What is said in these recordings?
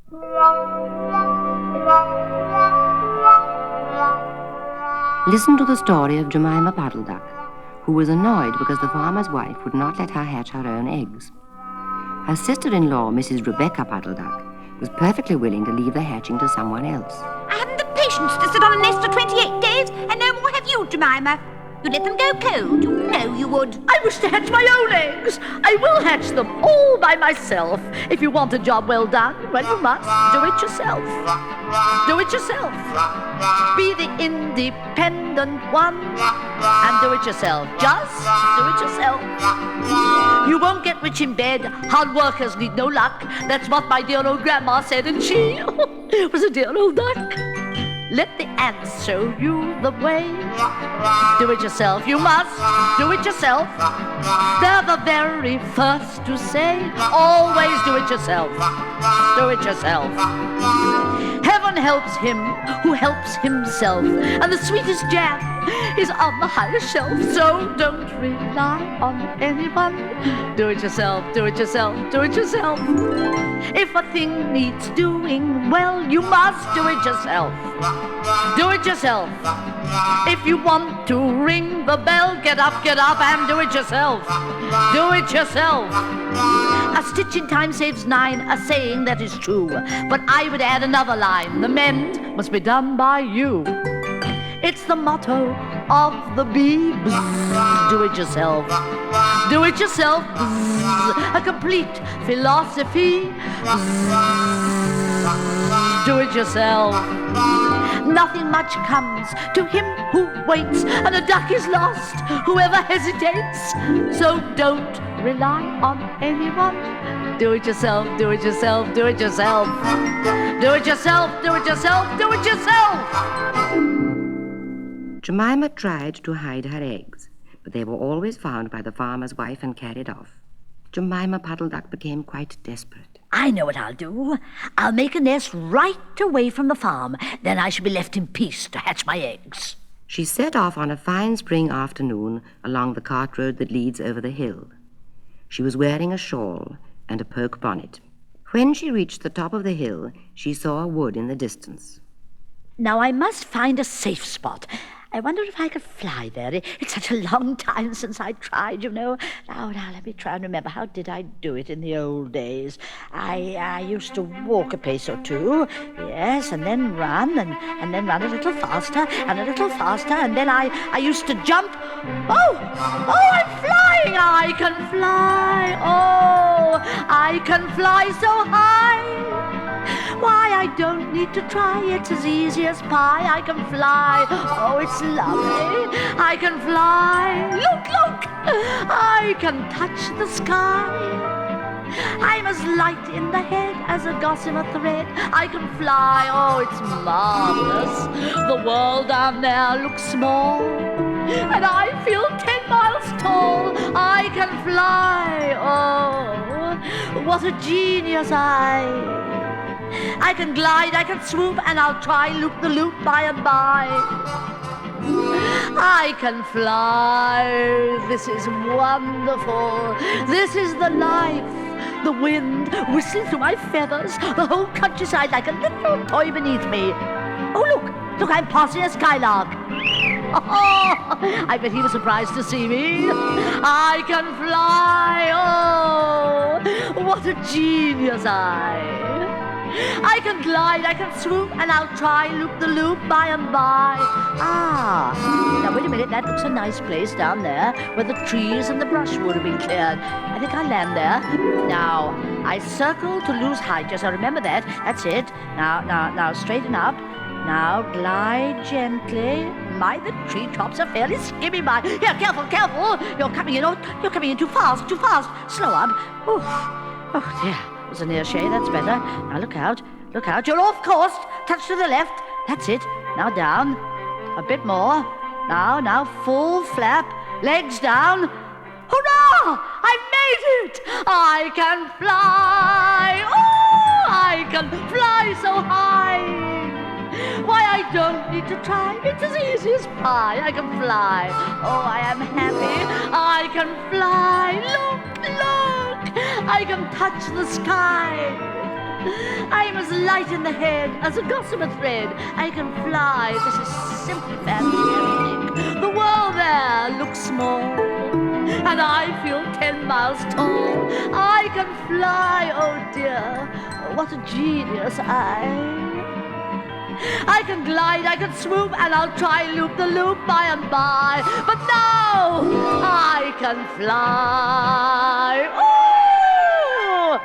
Listen to the story of Jemima Puddle-Duck, who was annoyed because the farmer's wife would not let her hatch her own eggs. Her sister-in-law, Mrs. Rebecca Puddle-Duck, was perfectly willing to leave the hatching to someone else. I haven't the patience to sit on a nest for 28 days, and no more have you, Jemima. You'd let them go cold. You know you would. I wish to hatch my own eggs. I will hatch them all by myself. If you want a job well done, well, you must do it yourself. Do it yourself. Be the independent one and do it yourself. Just do it yourself. You won't get rich in bed. Hard workers need no luck. That's what my dear old grandma said, and she was a dear old duck. Let the ants show you the way. Do it yourself, you must do it yourself. They're the very first to say, always do it yourself. Do it yourself. Heaven helps him who helps himself, and the sweetest jam is on the highest shelf. So don't rely on anyone. Do it yourself, do it yourself, do it yourself. If a thing needs doing well, you must do it yourself. Do it yourself. If you want to ring the bell, get up and do it yourself. Do it yourself. A stitch in time saves 9, a saying that is true. But I would add another line: the mend must be done by you. It's the motto of the bee. Bzz, do it yourself. Do it yourself. Bzz, a complete philosophy. Bzz, do it yourself. Nothing much comes to him who waits, and a duck is lost whoever hesitates. So don't rely on anyone. Do it yourself, do it yourself, do it yourself. Do it yourself, do it yourself, do it yourself. Jemima tried to hide her eggs, but they were always found by the farmer's wife and carried off. Jemima Puddle-Duck became quite desperate. I know what I'll do. I'll make a nest right away from the farm. Then I shall be left in peace to hatch my eggs. She set off on a fine spring afternoon along the cart road that leads over the hill. She was wearing a shawl and a poke bonnet. When she reached the top of the hill, she saw a wood in the distance. Now I must find a safe spot. I wonder if I could fly there. It's such a long time since I tried, you know. Now, let me try and remember. How did I do it in the old days? I used to walk a pace or two, yes, and then run, and then run a little faster, and a little faster, and then I used to jump. Oh, I'm flying! I can fly! Oh, I can fly so high! Why, I don't need to try, it's as easy as pie. I can fly, oh, it's lovely. I can fly, look, I can touch the sky. I'm as light in the head as a gossamer thread. I can fly, oh, it's marvelous. The world down there looks small, and I feel 10 miles tall. I can fly, oh, what a genius I can glide, I can swoop, and I'll try loop-the-loop by and by. I can fly, this is wonderful, this is the life. The wind whistling through my feathers, the whole countryside like a little toy beneath me. Oh, look, I'm passing a skylark. Oh, I bet he was surprised to see me. I can fly, oh, what a genius I can glide, I can swoop, and I'll try loop-the-loop by and by. Now wait a minute, that looks a nice place down there, where the trees and the brushwood have been cleared. I think I'll land there. Now, I circle to lose height, yes, I remember that. That's it. Now, straighten up. Now, glide gently. My, the tree tops are fairly skimming by. Here, careful. You're coming in too fast. Slow up. Oh, dear. It was a near shade, that's better. Now look out. You're off course. Touch to the left. That's it. Now down. A bit more. Now, full flap. Legs down. Hurrah! I made it! I can fly. Oh, I can fly so high. Why, I don't need to try. It's as easy as pie. I can fly. Oh, I am happy. I can fly. Look. I can touch the sky. I'm as light in the head as a gossamer thread. I can fly. This is simply fantastic. The world there looks small, and I feel 10 miles tall. I can fly, oh dear, what a genius I can glide, I can swoop, and I'll try loop-the-loop by and by. But now I can fly. Ooh!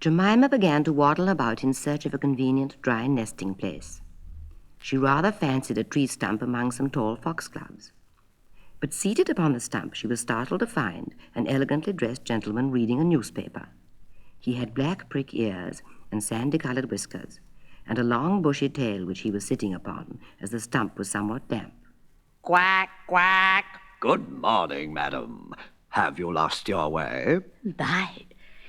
Jemima began to waddle about in search of a convenient dry nesting place. She rather fancied a tree stump among some tall foxgloves. But seated upon the stump, she was startled to find an elegantly dressed gentleman reading a newspaper. He had black prick ears and sandy-colored whiskers, and a long bushy tail which he was sitting upon, as the stump was somewhat damp. Quack, quack. Good morning, madam. Have you lost your way? My,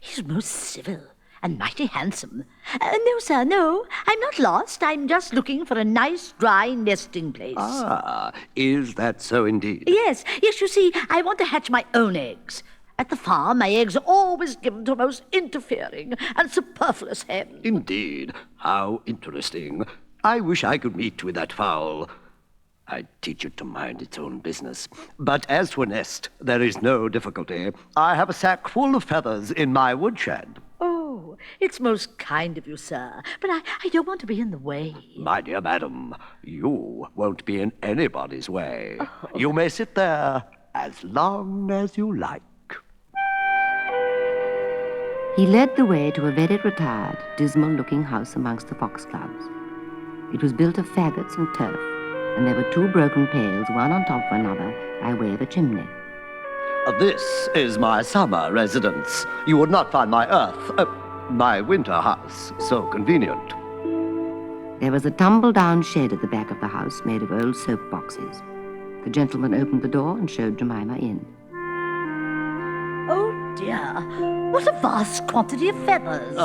he's most civil and mighty handsome. No, sir, no, I'm not lost. I'm just looking for a nice, dry nesting place. Ah, is that so indeed? Yes, you see, I want to hatch my own eggs. At the farm, my eggs are always given to a most interfering and superfluous hen. Indeed. How interesting. I wish I could meet with that fowl. I'd teach it to mind its own business. But as to a nest, there is no difficulty. I have a sack full of feathers in my woodshed. Oh, it's most kind of you, sir, but I don't want to be in the way. My dear madam, you won't be in anybody's way. Oh. You may sit there as long as you like. He led the way to a very retired, dismal-looking house amongst the foxgloves. It was built of faggots and turf, and there were 2 broken pails, one on top of another, by way of a chimney. This is my summer residence. You would not find my winter house so convenient. There was a tumble-down shed at the back of the house made of old soap boxes. The gentleman opened the door and showed Jemima in. Oh, dear. What a vast quantity of feathers.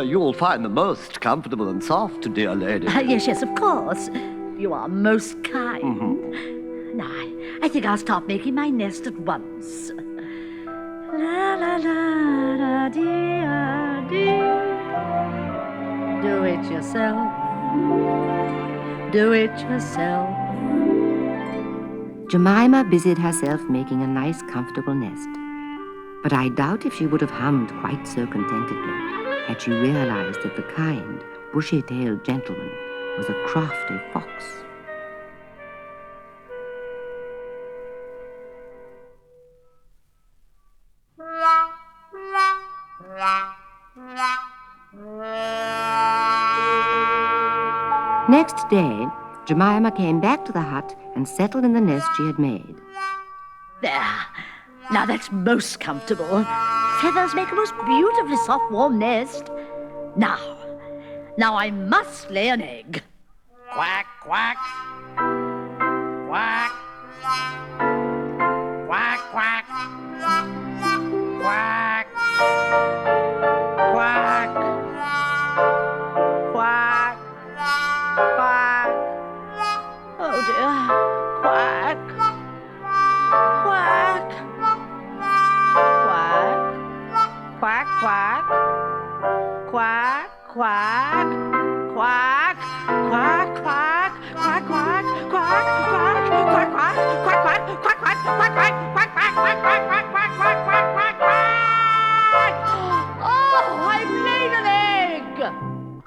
You'll find them most comfortable and soft, dear lady. Yes, of course. You are most kind. Mm-hmm. Now, I think I'll start making my nest at once. La la la da dee dee. Do it yourself. Do it yourself. Jemima busied herself making a nice, comfortable nest. But I doubt if she would have hummed quite so contentedly had she realized that the kind, bushy-tailed gentleman was a crafty fox. Next day, Jemima came back to the hut and settled in the nest she had made. There. Now that's most comfortable. Feathers make a most beautifully soft, warm nest. Now I must lay an egg. Quack, quack. Quack. Quack, quack. Quack. Quack. Quack. Quack. Oh dear. Quack. Quack. Quack, quack. Quack, quack. Quack. Quack, quack. Quack, quack. Quack, quack. Quack, quack. Quack, quack. Quack, quack. Quack, quack. Quack, quack. Quack, quack. Quack, quack. Quack, quack. Quack, quack. Oh, I've laid an egg.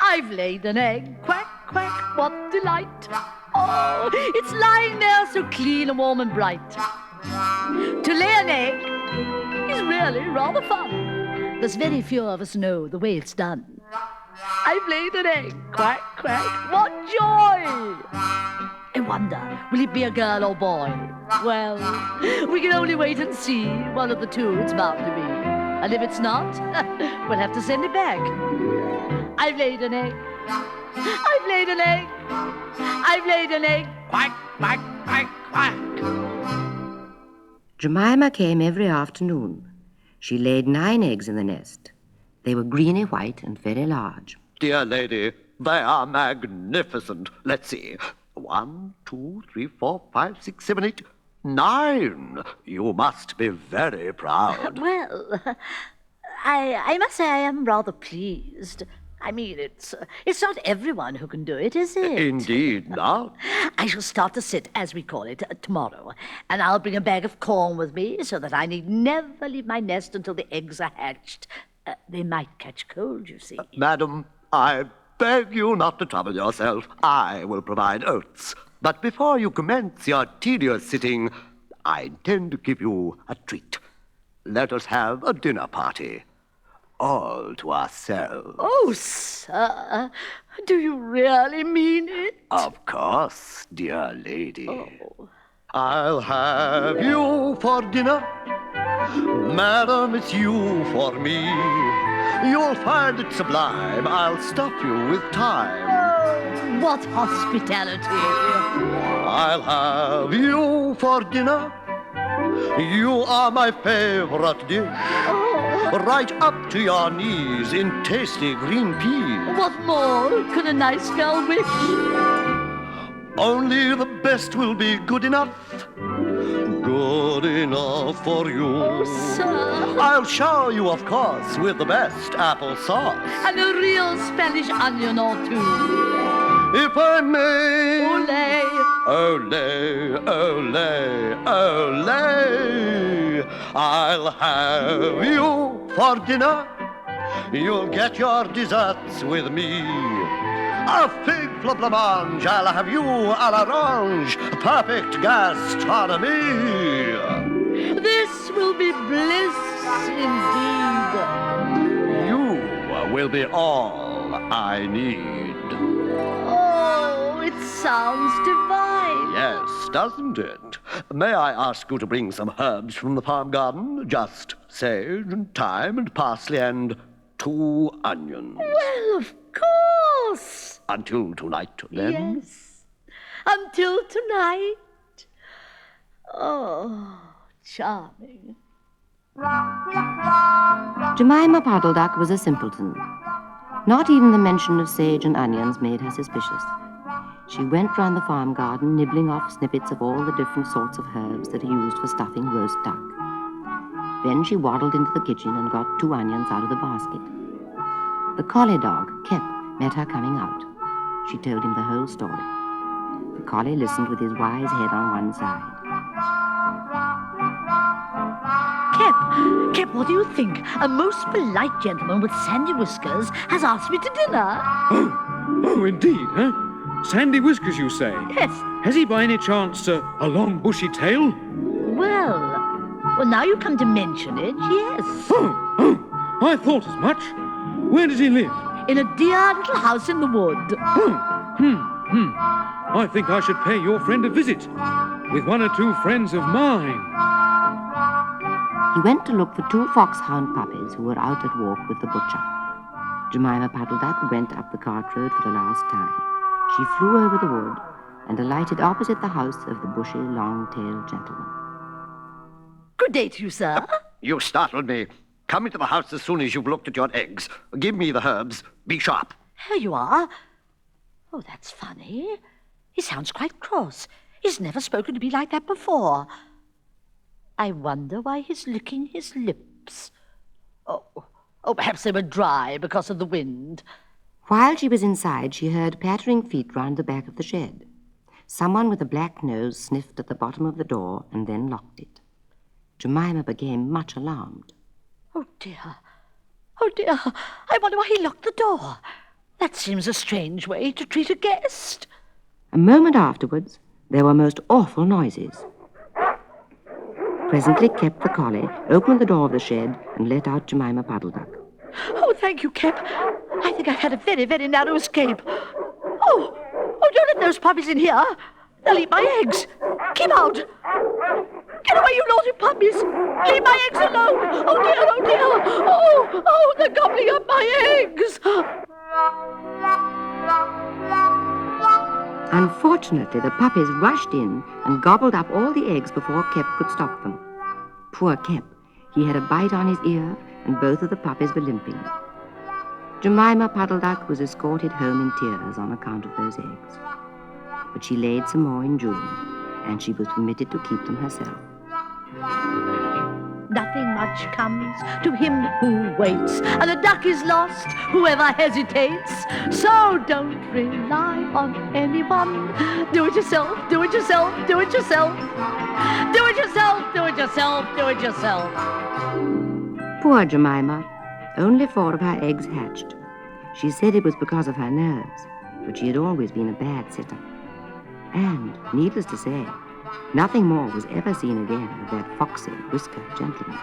I've laid an egg. Quack, quack. What delight. Oh, it's lying there so clean and warm and bright. To lay an egg is really rather fun. There's very few of us know the way it's done. I've laid an egg. Quack, quack. What joy! I wonder, will it be a girl or boy? Well, we can only wait and see. One of the two it's bound to be. And if it's not, we'll have to send it back. I've laid an egg. I've laid an egg. I've laid an egg. Quack, quack, quack, quack. Jemima came every afternoon. She laid 9 eggs in the nest. They were greeny white and very large. Dear lady, they are magnificent. Let's see. 1, 2, 3, 4, 5, 6, 7, 8, 9. You must be very proud. Well, I must say I am rather pleased. I mean, it's not everyone who can do it, is it? Indeed not. I shall start to sit, as we call it, tomorrow. And I'll bring a bag of corn with me so that I need never leave my nest until the eggs are hatched. They might catch cold, you see. Madam, I beg you not to trouble yourself. I will provide oats. But before you commence your tedious sitting, I intend to give you a treat. Let us have a dinner party. All to ourselves. Oh, sir, do you really mean it? Of course, dear lady. Oh. I'll have you for dinner. Madam, it's you for me. You'll find it sublime. I'll stuff you with time. Oh, what hospitality. I'll have you for dinner. You are my favorite dish. Oh. Right up to your knees in tasty green peas. What more could a nice girl wish? Only the best will be good enough. Good enough for you. Oh, sir. I'll shower you, of course, with the best apple sauce. And a real Spanish onion or two. If I may. Olé. Olé, olé, olé. I'll have you for dinner. You'll get your desserts with me. A fig for blancmange, I'll have you à l'orange. Perfect gastronomy. This will be bliss indeed. You will be all I need. Oh, it sounds divine. Yes, doesn't it? May I ask you to bring some herbs from the farm garden? Just sage and thyme and parsley and 2 onions. Well, of course. Until tonight, then? Yes, until tonight. Oh, charming. Jemima Puddle-Duck was a simpleton. Not even the mention of sage and onions made her suspicious. She went round the farm garden, nibbling off snippets of all the different sorts of herbs that are used for stuffing roast duck. Then she waddled into the kitchen and got 2 onions out of the basket. The collie dog, Kep, met her coming out. She told him the whole story. The collie listened with his wise head on one side. Kep, what do you think? A most polite gentleman with sandy whiskers has asked me to dinner. Oh, indeed, huh? Sandy whiskers, you say? Yes. Has he by any chance a long bushy tail? Well, now you come to mention it, yes. Oh, I thought as much. Where does he live? In a dear little house in the wood. I think I should pay your friend a visit with 1 or 2 friends of mine. He went to look for 2 foxhound puppies who were out at walk with the butcher. Jemima Puddle-Duck went up the cart road for the last time. She flew over the wood and alighted opposite the house of the bushy, long-tailed gentleman. Good day to you, sir. You startled me. Come into the house as soon as you've looked at your eggs. Give me the herbs. Be sharp. Here you are. Oh, that's funny. He sounds quite cross. He's never spoken to me like that before. I wonder why he's licking his lips. Oh, perhaps they were dry because of the wind. While she was inside, she heard pattering feet round the back of the shed. Someone with a black nose sniffed at the bottom of the door and then locked it. Jemima became much alarmed. Oh, dear. I wonder why he locked the door. That seems a strange way to treat a guest. A moment afterwards, there were most awful noises. Presently, Kep the collie opened the door of the shed and let out Jemima Puddle-Duck. Oh, thank you, Kep. I think I've had a very, very narrow escape. Oh, don't let those puppies in here. They'll eat my eggs. Keep out. Get away, you naughty puppies. Leave my eggs alone. Oh, dear. Oh, they're gobbling up my eggs. Unfortunately, the puppies rushed in and gobbled up all the eggs before Kep could stop them. Poor Kep. He had a bite on his ear, and both of the puppies were limping. Jemima Puddle-Duck was escorted home in tears on account of those eggs. But she laid some more in June, and she was permitted to keep them herself. nothing much comes to him who waits, and the duck is lost, whoever hesitates. So don't rely on anyone. Do it yourself, do it yourself, do it yourself. Do it yourself, do it yourself, do it yourself. Poor Jemima. Only 4 of her eggs hatched. She said it was because of her nerves, but she had always been a bad sitter. And, needless to say, nothing more was ever seen again of that foxy, whiskered gentleman.